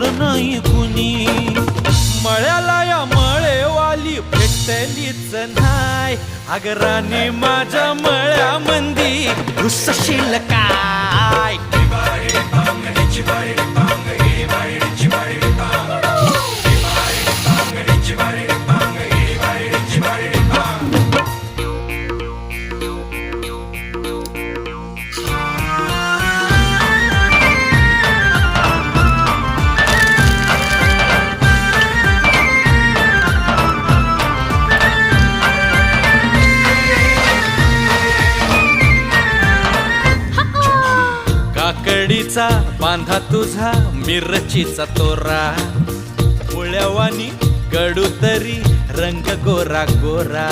पावलं नाही कुणी. मळ्याला या मळेवाली भेटलीच नाय. अगं राणी माझ्या मळ्यामंदी घुसशील काय. काकडीचा बांधा तुझा मिरचीचा तोरा. पोळ्यावानी कडू तरी रंग गोरा गोरा.